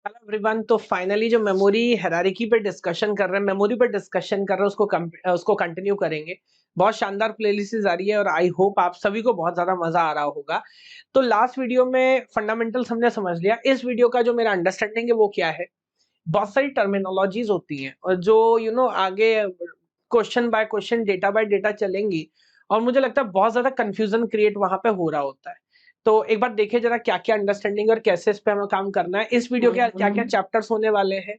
Hello everyone. तो finally जो memory hierarchy पे डिस्कशन कर रहे हैं, मेमोरी पे डिस्कशन कर रहे हैं, उसको कंटिन्यू करेंगे। बहुत शानदार प्लेलिस्ट आ रही है और आई होप आप सभी को बहुत ज्यादा मजा आ रहा होगा। तो लास्ट वीडियो में फंडामेंटल्स हमने समझ लिया। इस वीडियो का जो मेरा अंडरस्टैंडिंग है वो क्या है, बहुत सारी टर्मिनोलॉजीज होती हैं और जो आगे question by question, data bye data चलेंगी और मुझे लगता है बहुत ज्यादा कंफ्यूजन क्रिएट वहां पे हो रहा होता है। तो एक बार देखिए जरा क्या क्या अंडरस्टैंडिंग और कैसे इस पे हमें काम करना है। इस वीडियो के क्या क्या चैप्टर्स होने वाले हैं।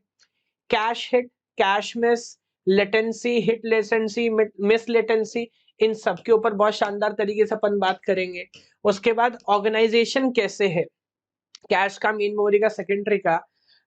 Cache hit, cache miss, latency, hit latency, miss latency, इन सब के ऊपर बहुत शानदार तरीके से अपन बात करेंगे। उसके बाद ऑर्गेनाइजेशन कैसे है, कैश का, मेन मेमोरी का, सेकेंडरी का,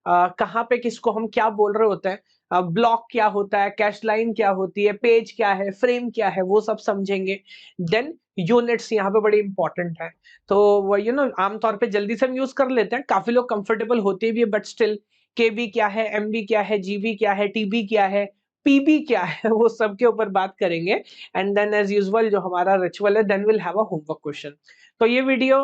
कहाँ पे किसको हम क्या बोल रहे होते हैं, ब्लॉक क्या होता है, कैश लाइन क्या होती है, पेज क्या है, फ्रेम क्या है, वो सब समझेंगे। देन यूनिट्स यहाँ पे बड़ी इंपॉर्टेंट है। तो वो आमतौर पे जल्दी से हम यूज कर लेते हैं, काफी लोग कंफर्टेबल होते भी है, बट स्टिल केबी क्या है, एमबी क्या है, जीबी क्या है, टीबी क्या है, पीबी क्या है, वो सब के ऊपर बात करेंगे। एंड देन एज यूजुअल जो हमारा रिचुअल है, then will have a homework question. तो ये video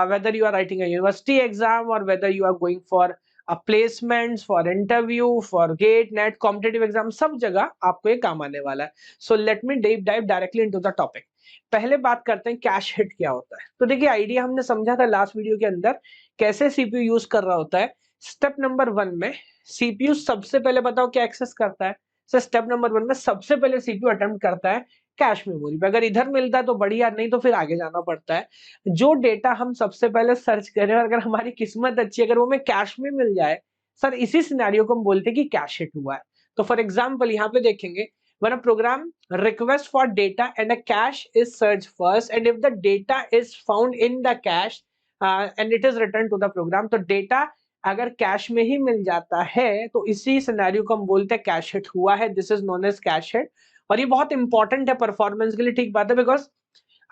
whether you are writing a university exam or whether you are going for a placements, for interview, for gate net competitive exam, सब जगह आपको ये काम आने वाला है। So let me dive directly into the topic। पहले बात करते हैं कैश हिट क्या होता है। तो देखिए आइडिया हमने समझा था लास्ट वीडियो के अंदर, कैसे सीपीयू यूज कर रहा होता है। स्टेप नंबर 1 में सीपीयू सबसे पहले बताओ क्या एक्सेस करता है। सर स्टेप नंबर 1 में सबसे पहले सीपीयू अटेम्प्ट करता है कैश मेमोरी पे। अगर इधर मिलता है तो बढ़िया, नहीं तो फिर आगे जाना पड़ता है। जो डेटा हम सबसे पहले सर्च करें और अगर हमारी किस्मत अच्छी है, अगर वो हमें कैश में मिल जाए, सर इसी सिनेरियो को हम बोलते हैं कि कैश हिट हुआ है। तो फॉर एग्जांपल यहाँ पे देखेंगे, when a program request for data and a cache is searched first and if the data is found in the cache and it is returned to the program, तो data अगर cash में ही मिल जाता है तो इसी सिनेरियो को हम बोलते हैं कैश हिट हुआ है। This is known as cache hit. और ये बहुत इंपॉर्टेंट है परफॉर्मेंस के लिए, ठीक बात है, बिकॉज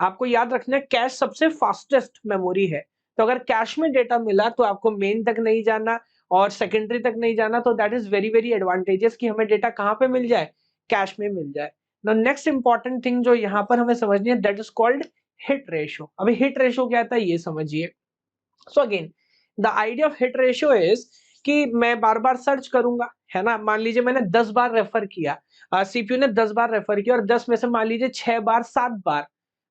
आपको याद रखना है कैश सबसे फास्टेस्ट मेमोरी है। तो अगर कैश में डेटा मिला तो आपको मेन तक नहीं जाना और सेकेंडरी तक नहीं जाना, तो that is very very advantages कि हमें डेटा कहां पे मिल जाए, कैश में मिल जाए। द नेक्स्ट इंपॉर्टेंट थिंग जो यहाँ पर हमें समझनी है, that is called hit ratio. अभी हिट रेशियो क्या आता है ये समझिए। So again the idea of hit ratio is कि मैं बार बार सर्च करूंगा, है ना। मान लीजिए मैंने 10 बार रेफर किया, सीपीयू ने 10 बार रेफर किया और 10 में से मान लीजिए 6 बार 7 बार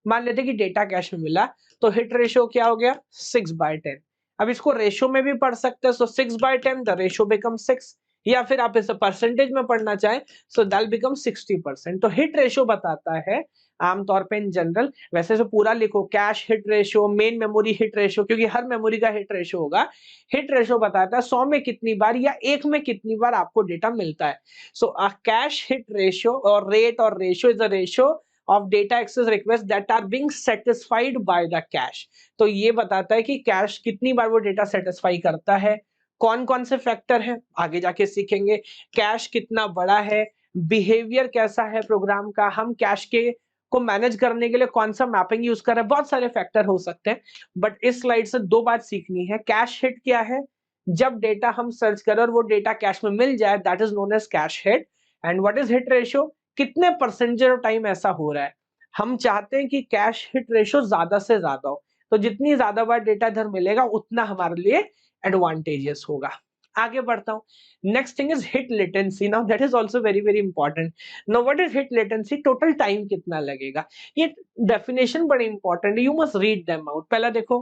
मान लेते कि डेटा कैश में मिला, तो हिट रेशियो क्या हो गया, 6/10। अब इसको रेशियो में भी पढ़ सकते हैं, सो 6/10 द रेशियो बिकम 6, या फिर आप इसे परसेंटेज में पढ़ना चाहें सो दैट बिकम 60%। तो हिट रेशियो बताता है आमतौर पे इन जनरल, वैसे तो पूरा लिखो cash hit ratio, main memory hit ratio, क्योंकि हर मेमोरी का हिट रेशियो होगा। हिट रेशियो बताता है 100 में कितनी बार या 1 में कितनी बार आपको डेटा मिलता है। So a cache hit ratio और रेट और ratio is a ratio of data access request that are being satisfied by the cache. तो ये बताता है कि कैश कितनी बार वो डेटा सेटिस्फाई करता है। कौन कौन से फैक्टर हैं आगे जाके सीखेंगे। कैश कितना बड़ा है, बिहेवियर कैसा है प्रोग्राम का, हम कैश के को मैनेज करने के लिए कौन सा मैपिंग यूज कर रहे हैं, बहुत सारे फैक्टर हो सकते हैं। बट इस स्लाइड से 2 बात सीखनी है। कैश हिट क्या है, जब डेटा हम सर्च करें और वो डेटा कैश में मिल जाए, that is known as cache hit. And what is hit ratio, कितने परसेंटेज ऑफ टाइम ऐसा हो रहा है। हम चाहते हैं कि कैश हिट रेशियो ज्यादा से ज्यादा हो, तो जितनी ज्यादा बार डेटा इधर मिलेगा उतना हमारे लिए एडवांटेजियस होगा। आगे बढ़ता हूं। Next thing is hit latency. Now that is also very very important. Now what is hit latency, total time कितना लगेगा। ये डेफिनेशन बड़ी इंपॉर्टेंट है, you must read them out. पहला देखो,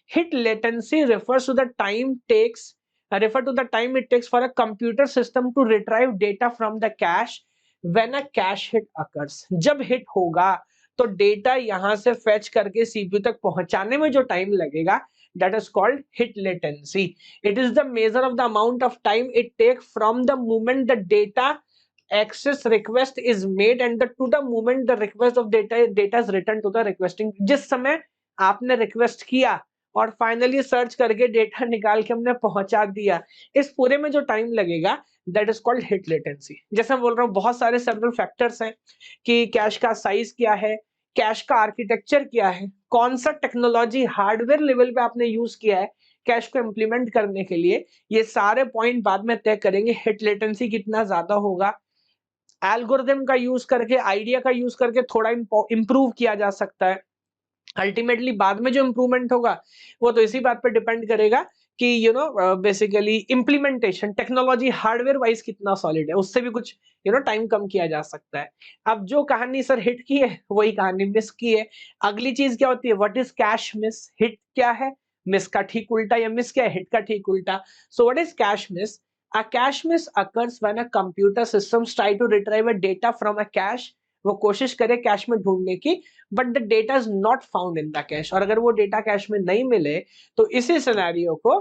hit latency refers to the time takes refer to the time it takes for a computer system to retrieve data from the cache when a cache hit occurs। जब hit होगा तो data यहां से fetch करके CPU तक पहुंचाने में जो टाइम लगेगा, that is called hit latency। it is the measure of the amount of time it takes from the moment the data access request is made and to the moment the request of data is returned to the requesting। जिस समय आपने request किया और finally search करके data निकाल के हमने पहुंचा दिया, इस पूरे में जो टाइम लगेगा that is called hit latency. जैसे मैं बोल रहा हूँ बहुत सारे सेवरल फैक्टर्स हैं कि कैश का साइज क्या है, कैश का आर्किटेक्चर क्या है, कौन सा टेक्नोलॉजी हार्डवेयर लेवल पे आपने यूज किया है कैश को इंप्लीमेंट करने के लिए, ये सारे पॉइंट बाद में तय करेंगे। हिट लेटेंसी कितना ज्यादा होगा, एल्गोरिथम का यूज करके, आइडिया का यूज करके थोड़ा इंप्रूव किया जा सकता है। अल्टीमेटली बाद में जो इंप्रूवमेंट होगा वो तो इसी बात पर डिपेंड करेगा कि basically implementation technology hardware wise कितना सॉलिड है, उससे भी कुछ टाइम कम किया जा सकता है। अब जो कहानी सर हिट की है वही कहानी मिस की है। अगली चीज क्या होती है, what is cache miss? Hit क्या है, मिस का ठीक उल्टा, या मिस क्या है, हिट का ठीक उल्टा। So what is cache miss? A cache miss occurs when a computer systems try to retrieve a data from a cache। वो कोशिश करे कैश में ढूंढने की, but the data is not found in the cash. और अगर वो data cache में नहीं मिले तो इसी सिनेरियो को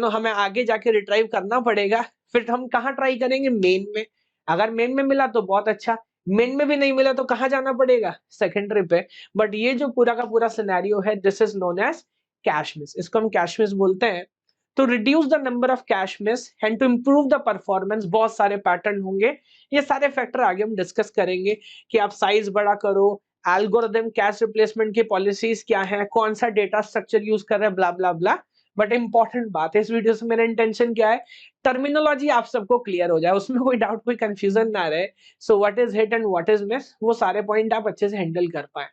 हमें आगे जाके रिट्राइव करना पड़ेगा। फिर हम कहाँ ट्राई करेंगे, मेन में। अगर मेन में मिला तो बहुत अच्छा, मेन में भी नहीं मिला तो कहाँ जाना पड़ेगा, सेकेंडरी पे। बट ये जो पूरा का पूरा सिनेरियो है, this is known as cache miss. इसको हम कैश मिस बोलते हैं। तो reduce the number of cache miss and to improve the performance, बहुत सारे पैटर्न होंगे। ये सारे फैक्टर आगे हम डिस्कस करेंगे कि आप साइज बड़ा करो, एल्गोरिदम कैश रिप्लेसमेंट की पॉलिसीज क्या है, कौन सा डेटा स्ट्रक्चर यूज कर रहे हैं, ब्ला ब्ला ब्ला। बट इंपॉर्टेंट बात है इस वीडियो से, मेरा इंटेंशन क्या है, टर्मिनोलॉजी आप सबको क्लियर हो जाए, उसमें कोई डाउट कोई कंफ्यूजन ना रहे। So what is hit and what is miss, वो सारे पॉइंट आप अच्छे से हैंडल कर पाए।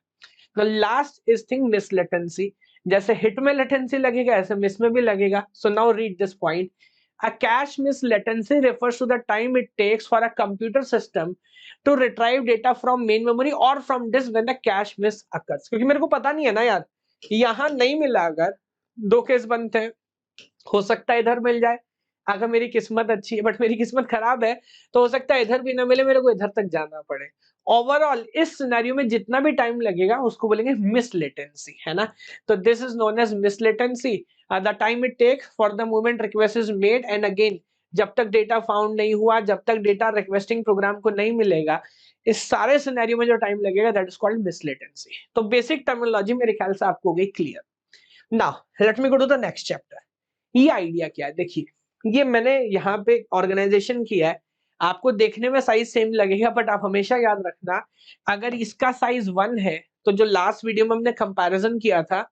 The last is thing miss latency. जैसे हिट में लेटेंसी लगेगा ऐसे मिस में भी लगेगा। So now read this point. A cache miss latency refers to the time it takes for a computer system to retrieve data from main memory or from disk when the cache miss occurs। क्योंकि मेरे को पता नहीं है ना यार, यहां नहीं मिला, अगर दो केस बनते हैं, हो सकता है इधर मिल जाए अगर मेरी किस्मत अच्छी है, बट मेरी किस्मत खराब है तो हो सकता है इधर भी ना मिले, मेरे को इधर तक जाना पड़े। ओवरऑल इस सिनेरियो में जितना भी टाइम लगेगा उसको बोलेंगे मिस लेटेंसी, है ना। तो this is known as miss latency, the time it take for the moment request is made and again, जब तक डेटा फाउंड नहीं हुआ, जब तक डेटा रिक्वेस्टिंग प्रोग्राम को नहीं मिलेगा, इस सारे सिनेरियो में जो टाइम लगेगा that is called miss latency. तो बेसिक टर्मिनोलॉजी मेरे ख्याल से आपको हो गई clear. Now let me go to the next chapter. ये आइडिया क्या है, देखिए, ये मैंने यहाँ पे ऑर्गेनाइजेशन किया है। आपको देखने में साइज सेम लगेगा, बट आप हमेशा याद रखना, अगर इसका साइज 1 है तो जो लास्ट वीडियो में हमने कंपैरिजन किया था,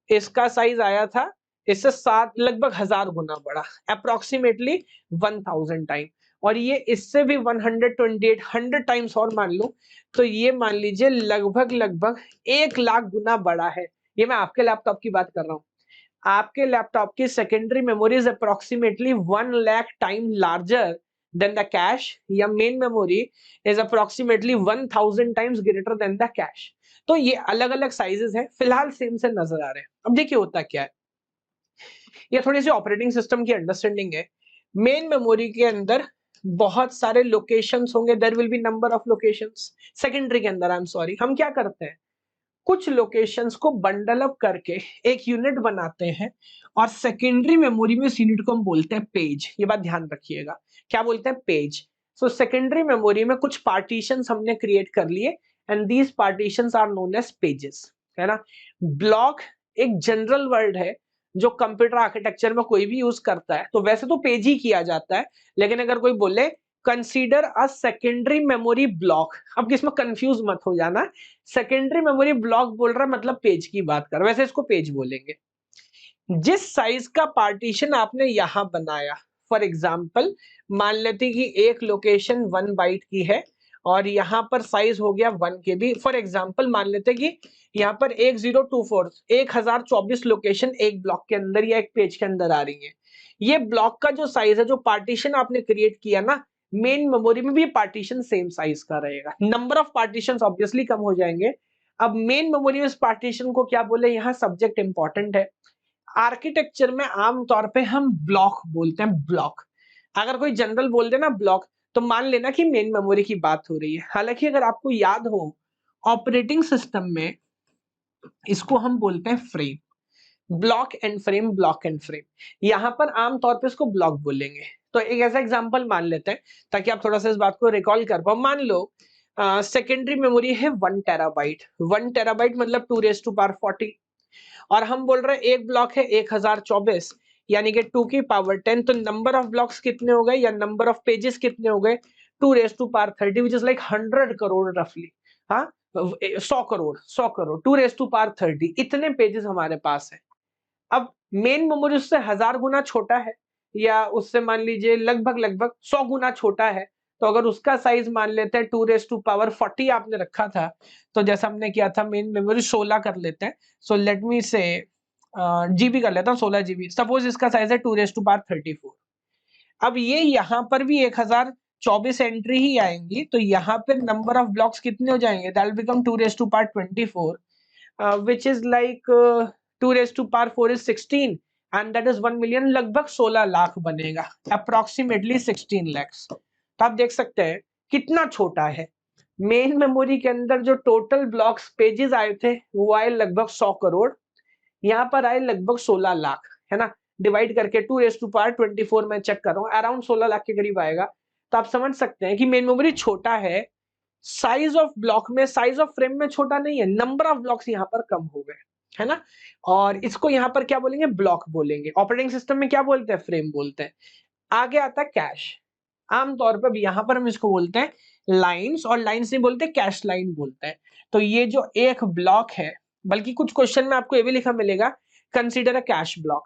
इसका साइज आया था इससे 7 लगभग 1000 गुना बड़ा, अप्रोक्सीमेटली 1000 टाइम। और ये इससे भी 128 100 टाइम्स और मान लो तो ये मान लीजिए लगभग लगभग 1 लाख गुना बड़ा है। ये मैं आपके लैपटॉप की बात कर रहा हूँ। आपके लैपटॉप की secondary memory is approximately 1 lakh time larger than the cache, या main memory is approximately 1000 times greater than the cache. तो ये अलग अलग साइजेस हैं, फिलहाल सेम से नजर आ रहे हैं। अब देखिए होता क्या है, ये थोड़ी सी ऑपरेटिंग सिस्टम की अंडरस्टैंडिंग है। मेन मेमोरी के अंदर बहुत सारे लोकेशंस होंगे, there will be number of locations. Secondary के अंदर, आई एम सॉरी, हम क्या करते हैं, कुछ लोकेशंस को बंडल अप करके एक यूनिट बनाते हैं, और सेकेंडरी मेमोरी में इस यूनिट को हम बोलते हैं पेज। ये बात ध्यान रखिएगा, क्या बोलते हैं, पेज। सो सेकेंडरी मेमोरी में कुछ पार्टीशंस हमने क्रिएट कर लिए, and these partitions are known as pages, है ना। ब्लॉक एक जनरल वर्ड है जो कंप्यूटर आर्किटेक्चर में कोई भी यूज करता है, तो वैसे तो पेज ही किया जाता है, लेकिन अगर कोई बोले consider a secondary memory block, अब इसमें कंफ्यूज मत हो जाना, सेकेंडरी मेमोरी ब्लॉक बोल रहा है मतलब पेज की बात कर, वैसे इसको पेज बोलेंगे। जिस साइज का पार्टीशन आपने यहां बनाया, फॉर एग्जाम्पल मान लेते कि एक लोकेशन 1 बाइट की है और यहां पर साइज हो गया 1 के बी। फॉर एग्जाम्पल मान लेते कि यहाँ पर 1024 1024 लोकेशन एक ब्लॉक के अंदर या एक पेज के अंदर आ रही है। ये ब्लॉक का जो साइज है, जो पार्टीशन आपने क्रिएट किया ना, मेन मेमोरी में भी पार्टीशन सेम साइज का रहेगा। नंबर ऑफ पार्टीशन ऑब्वियसली कम हो जाएंगे। अब मेन मेमोरी में इस पार्टीशन को क्या बोले, यहाँ सब्जेक्ट इंपॉर्टेंट है। आर्किटेक्चर में आमतौर पे हम ब्लॉक बोलते हैं, ब्लॉक। अगर कोई जनरल बोल दे ना ब्लॉक, तो मान लेना कि मेन मेमोरी की बात हो रही है। हालांकि अगर आपको याद हो, ऑपरेटिंग सिस्टम में इसको हम बोलते हैं frame, block and frame, block and frame. यहां पर आमतौर पे इसको ब्लॉक बोलेंगे। तो एक ऐसा एग्जांपल मान लेते हैं ताकि आप थोड़ा सा इस बात को रिकॉल कर पाओ। मान लो सेकेंडरी मेमोरी है 1 टेराबाइट, 1 टेराबाइट मतलब 2 रेज टू पावर 40, और हम बोल रहे हैं एक ब्लॉक है 1024, यानी कि 2 की पावर 10। तो नंबर ऑफ ब्लॉक्स कितने हो गए, या नंबर ऑफ पेजेस कितने हो गए, 2 raise to power 30, which is like 100 crore रफली। हाँ, 100 crore, 100 crore, 2 raise to power 30, इतने पेजेस हमारे पास है। अब मेन मेमोरी उससे 1000 गुना छोटा है, या उससे मान लीजिए लगभग लगभग 100 गुना छोटा है। तो अगर उसका साइज मान लेते हैं 2 रेज टू पावर 40 आपने रखा था, तो जैसा हमने किया था मेन मेमोरी 16 कर लेते हैं। सो लेट मी से जीबी कर लेता हूँ, 16 जीबी। सपोज इसका साइज है 2⁻34। अब ये यहाँ पर भी 1024 एंट्री ही आएंगी, तो यहाँ पे नंबर ऑफ ब्लॉक्स कितने हो जाएंगे, that become 2⁻24, which is like 2⁻4 is 16 and that is 1 million, लगभग 16 लाख बनेगा, अप्रोक्सीमेटली 16 lakhs। तो आप देख सकते हैं कितना छोटा है। मेन मेमोरी के अंदर जो टोटल ब्लॉक्स पेजेस आए थे वो आए लगभग 100 करोड़, यहाँ पर आए लगभग 16 लाख, है ना। डिवाइड करके 2⁻24 में चेक कर रहा हूँ, अराउंड 16 लाख के करीब आएगा। तो आप समझ सकते हैं कि मेन मेमोरी छोटा है, साइज ऑफ ब्लॉक में, साइज ऑफ फ्रेम में छोटा नहीं है, नंबर ऑफ ब्लॉक्स यहाँ पर कम हो गए, है ना। और इसको यहाँ पर क्या बोलेंगे, ब्लॉक बोलेंगे। ऑपरेटिंग सिस्टम में क्या बोलते हैं, फ्रेम बोलते हैं। आगे आता है कैश। आमतौर पर यहाँ पर हम इसको बोलते हैं लाइंस, और लाइंस नहीं बोलते, कैश लाइन बोलते हैं। तो ये जो एक ब्लॉक है, बल्कि कुछ क्वेश्चन में आपको ये भी लिखा मिलेगा कंसीडर अ कैश ब्लॉक,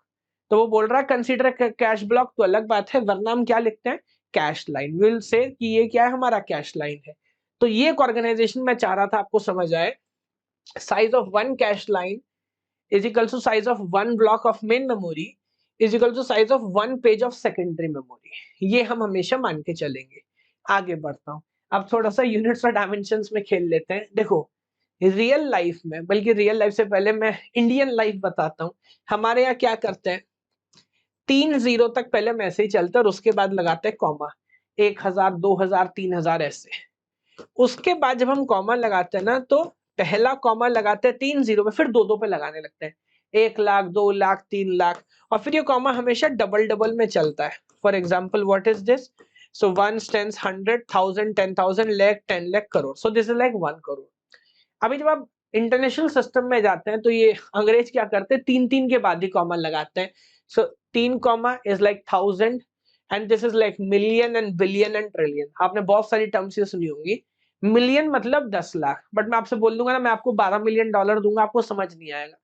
तो वो बोल रहा है कंसीडर अ कैश ब्लॉक, तो अलग बात है, वरना हम क्या लिखते हैं, कैश लाइन। विल से कि ये क्या है, हमारा कैश लाइन है। तो ये एक ऑर्गेनाइजेशन मैं चाह रहा था आपको समझ आए। Size of one cache line is equal to size of one block of main memory is equal to size of one page of secondary memory। ये हम हमेशा मान के चलेंगे। आगे बढ़ता हूँ, अब थोड़ा सा यूनिट्स और डायमेंशंस में खेल लेते हैं। देखो रियल लाइफ में, बल्कि रियल लाइफ से पहले मैं इंडियन लाइफ बताता हूँ। हमारे यहाँ क्या करते हैं, 3 जीरो तक पहले में ऐसे ही चलता है और उसके बाद लगाते हैं कॉमा, 1000 2000 3000 ऐसे। उसके बाद जब हम कॉमा लगाते हैं ना, तो पहला कॉमा लगाते हैं 3 जीरो में, फिर दो दो पे लगाने लगते हैं, 1 लाख 2 लाख 3 लाख, और फिर ये कॉमा हमेशा डबल डबल में चलता है। For example what is this, so 1 tens 100 1000 10,000 lakh 10 lakh crore, so this is like 1 crore. अभी जब आप इंटरनेशनल सिस्टम में जाते हैं तो ये अंग्रेज क्या करते हैं, 3 3 के बाद ही कॉमा लगाते हैं। सो 3 comma is like 1000 and this is like million and billion and trillion. आपने बहुत सारी टर्म्स ये सुनी होंगी। मिलियन मतलब 10 लाख, बट मैं आपसे बोल दूंगा ना, मैं आपको 12 मिलियन डॉलर दूंगा, आपको समझ नहीं आएगा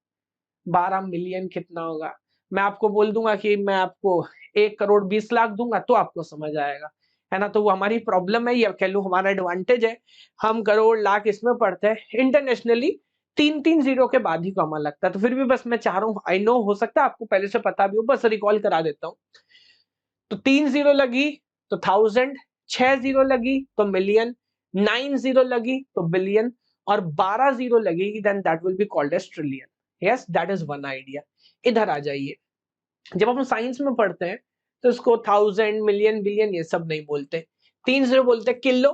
12 मिलियन कितना होगा। मैं आपको बोल दूंगा कि मैं आपको 1 करोड़ 20 लाख दूंगा, तो आपको समझ आएगा, है ना। तो वो हमारी प्रॉब्लम है, या कह लूं हमारा एडवांटेज है। हम करोड़ लाख इसमें पढ़ते हैं, इंटरनेशनली 3 3 जीरो के बाद ही कॉमा लगता है। तो फिर भी बस मैं चाह रहा हूँ, आई नो हो सकता है आपको पहले से पता भी हो, बस रिकॉल करा देता हूँ। तो 3 जीरो लगी तो 1000, 6 जीरो लगी तो मिलियन, 9 जीरो लगी तो बिलियन, और 12 जीरो लगेगी then that will be called as trillion. Yes, that is one idea. इधर आ जाइए, जब हम साइंस में पढ़ते हैं तो इसको 1000 मिलियन बिलियन ये सब नहीं बोलते, 3 जीरो बोलते हैं किलो,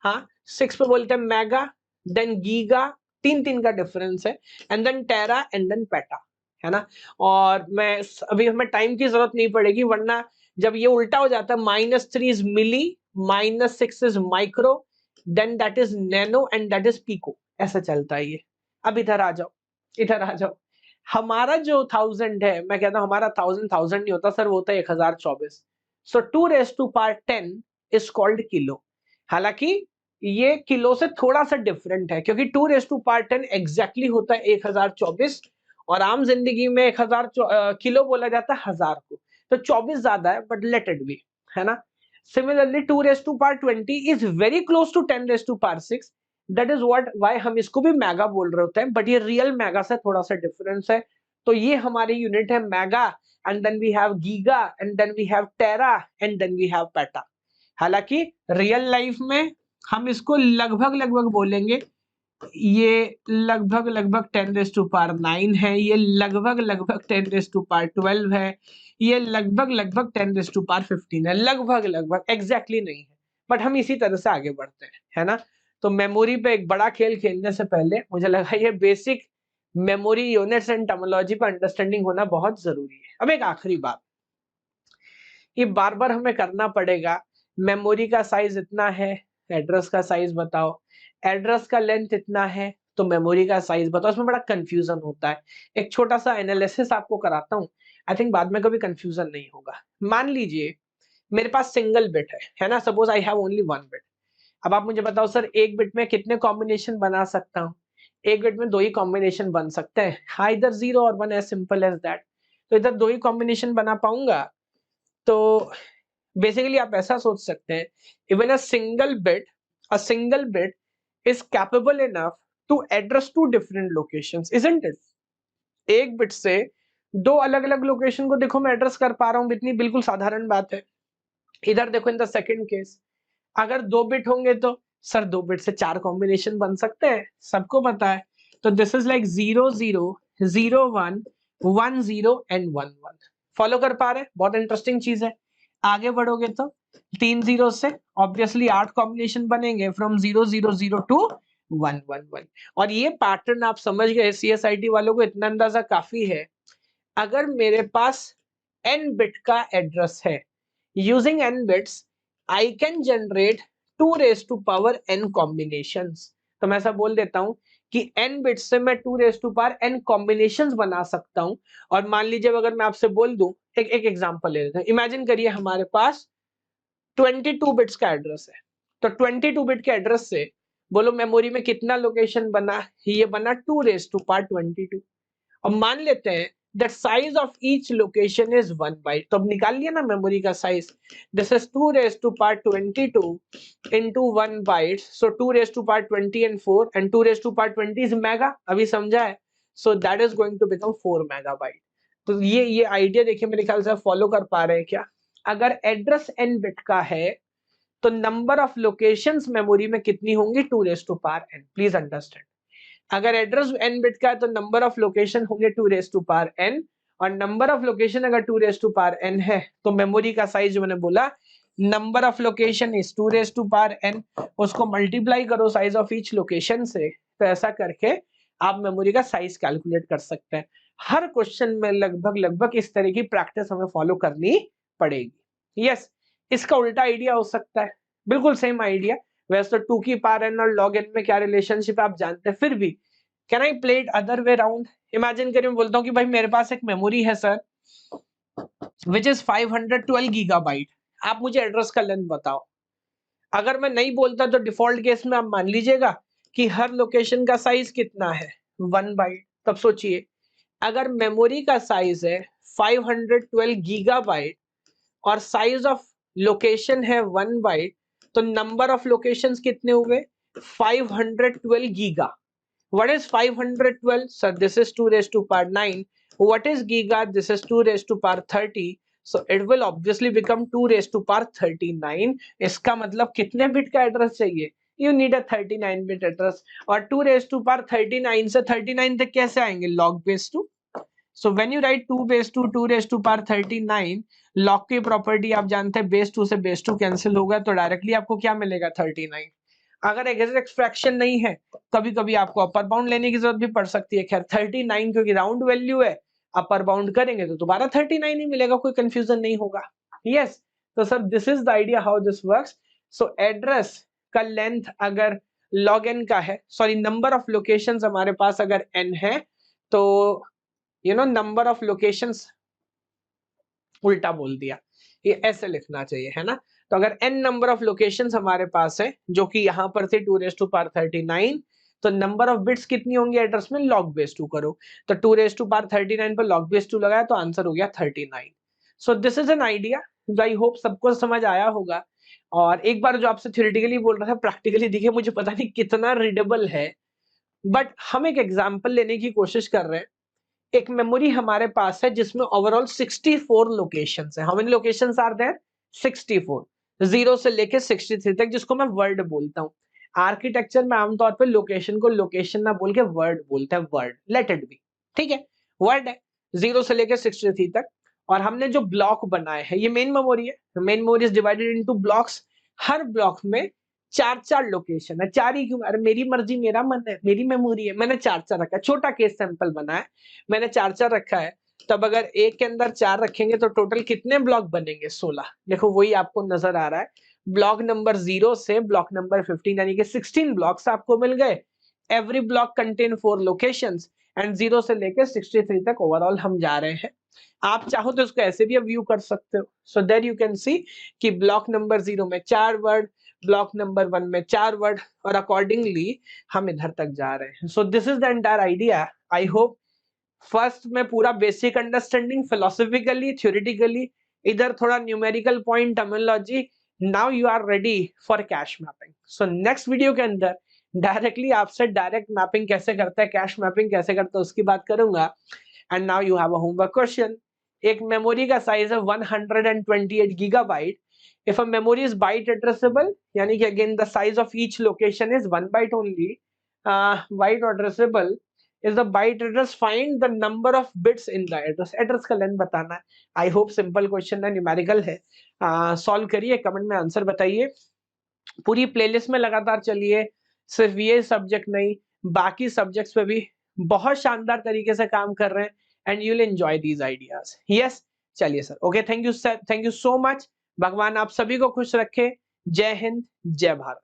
हाँ 6 पे बोलते हैं मेगा, देन गीगा, 3 3 का डिफरेंस है, and then tera and then peta, है ना। और मैं अभी हमें टाइम की जरूरत नहीं पड़ेगी, वरना जब ये उल्टा हो जाता है, -3 is milli, -6 is micro, then that is nano and that is pico, ऐसा चलता है ये। अब इधर आ जाओ, इधर आ जाओ। हमारा जो 1000 है, मैं कहता हूं हमारा 1000 नहीं होता सर, वो होता है 1024। सो 2⁻10 इज कॉल्ड किलो। हालांकि ये किलो से थोड़ा सा डिफरेंट है, क्योंकि 2⁻10 एग्जैक्टली होता है 1024, और आम जिंदगी में 1000 किलो बोला जाता है 1000 को, तो 24 ज्यादा है, बट लेट इट बी, है ना। Similarly 2⁻20 is very close to 10⁻6, that is what why हम इसको भी मेगा बोल रहे होते हैं, बट ये रियल मेगा से थोड़ा सा डिफरेंस है। तो ये हमारी यूनिट है mega, and then we have giga, and then we have tera, and then we have peta. हालांकि रियल लाइफ में हम इसको लगभग लगभग बोलेंगे, ये लगभग लगभग 10⁻9 है, ये लगभग लगभग 10⁻12 है, ये लगभग लगभग 10⁻15 है, लगभग लगभग एग्जैक्टली नहीं है, बट हम इसी तरह से आगे बढ़ते हैं, है ना। तो मेमोरी पे एक बड़ा खेल खेलने से पहले मुझे लगा ये basic memory units and terminology पर अंडरस्टैंडिंग होना बहुत जरूरी है। अब एक आखिरी बात, ये बार बार हमें करना पड़ेगा, मेमोरी का साइज इतना है, एड्रेस का साइज बताओ, एड्रेस का लेंथ इतना है, तो मेमोरी का साइज बताओ। इसमें बड़ा कंफ्यूजन होता है। एक छोटा सा एनालिसिस आपको कराता हूँ, आई थिंक बाद में कभी कंफ्यूजन नहीं होगा। मान लीजिए मेरे पास सिंगल बिट है ना, suppose I have only 1 bit. अब आप मुझे बताओ सर, एक बिट में कितने कॉम्बिनेशन बना सकता हूँ? एक बिट में 2 ही कॉम्बिनेशन बन सकते हैं, हाँ इधर 0 और 1, एज सिंपल एज दैट। तो इधर 2 ही कॉम्बिनेशन बना पाऊंगा। तो बेसिकली आप ऐसा सोच सकते हैं, even a single bit is capable enough to address two different locations, isn't it? एक बिट से दो अलग अलग लोकेशन को देखो मैं एड्रेस कर पा रहा हूँ, इतनी बिल्कुल साधारण बात है। इधर देखो इन द सेकंड केस, अगर 2 बिट होंगे तो सर 2 बिट से 4 कॉम्बिनेशन बन सकते हैं, सबको पता है। तो this is like 0 0 0 1 1 0 and 1 1। Follow कर पा रहे हैं? बहुत इंटरेस्टिंग चीज है। आगे बढ़ोगे तो 3 0 से ऑब्वियसली 8 कॉम्बिनेशन बनेंगे फ्रॉम 0 0 0 टू 1 1 1। और ये पैटर्न आप समझ गए, CSIT वालों को इतना अंदाजा काफी है। अगर मेरे पास n बिट का एड्रेस है, using n bits I can generate 2 raised to power n combinations. तो मैं ऐसा बोल देता हूं कि n बिट्स से मैं 2 raised to power n combinations बना सकता हूं। और मान लीजिए अगर मैं आपसे बोल दूं, एक एग्जांपल ले लेते हैं। इमेजिन करिए हमारे पास 22 बिट्स का एड्रेस है। तो 22 बिट के एड्रेस से बोलो मेमोरी में कितना लोकेशन बना, ये बना 2 raised to power 22। और मान लेते हैं that size of each location is 1 byte. तो अब निकाल लिया ना मेमोरी का size. This is 2 raised to power 22 into 1 byte. So 2 raised to power 20 and 4 and 2 raised to power 20 is mega. अभी समझा है? So that is going to become 4 megabyte. तो ये आइडिया देखिए मेरे ख्याल से फॉलो कर पा रहे हैं क्या? अगर एड्रेस n बिट का है तो नंबर ऑफ लोकेशंस मेमोरी में कितनी होंगी? 2 raised to power n। Please understand, अगर एड्रेस n बिट का है तो नंबर ऑफ लोकेशन होंगे 2 raised to power n। और नंबर ऑफ लोकेशन अगर 2 raised to power n है तो मेमोरी का साइज जो मैंने बोला, number of location is 2 raised to power n, उसको मल्टीप्लाई करो साइज ऑफ ईच लोकेशन से। तो ऐसा करके आप मेमोरी का साइज कैलकुलेट कर सकते हैं। हर क्वेश्चन में लगभग लगभग इस तरह की प्रैक्टिस हमें फॉलो करनी पड़ेगी। यस, इसका उल्टा आइडिया हो सकता है, बिल्कुल सेम आइडिया। वैसे तो 2 की पावर n और log n में क्या रिलेशनशिप आप जानते हैं, फिर भी can I play it other way round? Imagine करिए मैं बोलता हूँ कि भाई मेरे पास एक मेमोरी है सर विच इज 512 गीगाबाइट। आप मुझे एड्रेस का लेंथ बताओ। अगर मैं नहीं बोलता तो डिफॉल्ट केस में आप मान लीजिएगा कि हर लोकेशन का साइज कितना है? 1 बाइट। तब सोचिए अगर मेमोरी का साइज है 512 गीगाबाइट और साइज ऑफ लोकेशन है 1 बाइट, तो नंबर ऑफ लोकेशंस कितने हुए? 512 giga. What is 512? Sir, this is 2 raised to power 9. What is giga? This is 2 raised to power 30. So it will obviously become 2 raised to power 39. इसका मतलब कितने bit का address चाहिए? You need a 39 bit address। और 2 raised to power 39 से 39 तक कैसे आएंगे? Log base 2। So when you write 2 base 2 2 raised to power 39, log की प्रॉपर्टी आप जानते हैं, base 2 से base 2 कैंसिल होगा तो डायरेक्टली आपको क्या मिलेगा? 39। अगर एग्जैक्ट फ्रैक्शन नहीं है, कभी कभी आपको अपर बाउंड लेने की जरूरत भी पड़ सकती है। खैर 39 क्योंकि राउंड वैल्यू है, अपर बाउंड करेंगे तो दोबारा 39 ही मिलेगा, कोई कंफ्यूजन नहीं होगा। यस, तो sir this is the idea how this works. So address का लेंथ अगर log n का है, सॉरी नंबर ऑफ लोकेशंस हमारे पास अगर n है, तो नंबर ऑफ लोकेशंस, उल्टा बोल दिया, ये ऐसे लिखना चाहिए है ना। तो अगर n नंबर ऑफ लोकेशंस हमारे पास है जो कि यहाँ पर थे 2 raised to power 39, तो नंबर ऑफ बिट्स कितनी होंगी एड्रेस में? log base 2 करो। तो 2 raised to power 39 पर log base 2 लगाया तो आंसर हो गया 39। सो दिस इज एन आइडिया जो आई होप सबको समझ आया होगा। और एक बार जो आपसे थ्योरेटिकली बोल रहा था, प्रैक्टिकली देखिए मुझे पता नहीं कितना रीडेबल है, बट हम एक एग्जाम्पल लेने की कोशिश कर रहे हैं। एक मेमोरी हमारे पास है जिसमें ओवरऑल 64 लोकेशंस है। How many locations are there? 64। 0 से लेके 63 तक, जिसको मैं वर्ड बोलता हूँ। आर्किटेक्चर में आमतौर पे लोकेशन को लोकेशन ना बोल के वर्ड बोलते हैं, वर्ड, लेट इट बी, ठीक है, वर्ड है। 0 से लेके 63 तक। और हमने जो ब्लॉक बनाए हैं, ये मेन मेमोरी है। Main memory is divided into blocks. Her block में 4 4 लोकेशन है। 4 ही क्यों? अरे मेरी मर्जी, मेरा मन है, मेरी मेमोरी है, मैंने 4 4 रखा है। छोटा केस सैंपल बना है, मैंने 4 4 रखा है। तब अगर एक के अंदर 4 रखेंगे तो टोटल कितने ब्लॉक बनेंगे? 16। देखो वही आपको नजर आ रहा है। ब्लॉक नंबर 0 से ब्लॉक नंबर 15 यानी कि 16 ब्लॉक्स आपको मिल गए। Every block contain 4 locations and 0 से लेकर 63 तक ओवरऑल हम जा रहे हैं। आप चाहो तो इसको ऐसे भी व्यू कर सकते हो। So there you can see कि ब्लॉक नंबर 0 में 4 वर्ड, ब्लॉक नंबर 1 में 4 वर्ड, और अकॉर्डिंगली हम इधर तक जा रहे हैं। So this is the entire idea. I hope first में पूरा बेसिक अंडरस्टैंडिंग, फिलोसॉफिकली, थ्योरेटिकली, इधर थोड़ा numerical point, terminology. Now you are ready for cache mapping. So next video के अंदर डायरेक्टली आपसे डायरेक्ट मैपिंग कैसे करता है, कैश मैपिंग कैसे करता है, उसकी बात करूंगा। And now you have a homework question. एक मेमोरी का साइज है 128 gigabyte. If a memory is byte addressable, यानी कि again the size of each location is 1 byte only, byte addressable is the byte address, find the number of bits in the address। Address का length बताना है। I hope simple question है, numerical है। Solve करिए, comment में answer बताइए। पूरी playlist में लगातार चलिए, सिर्फ ये सब्जेक्ट नहीं, बाकी सब्जेक्ट्स पे भी बहुत शानदार तरीके से काम कर रहे हैं, and you will enjoy these ideas. Yes, चलिए sir, okay, thank you sir, thank you so much. भगवान आप सभी को खुश रखे। जय हिंद, जय भारत।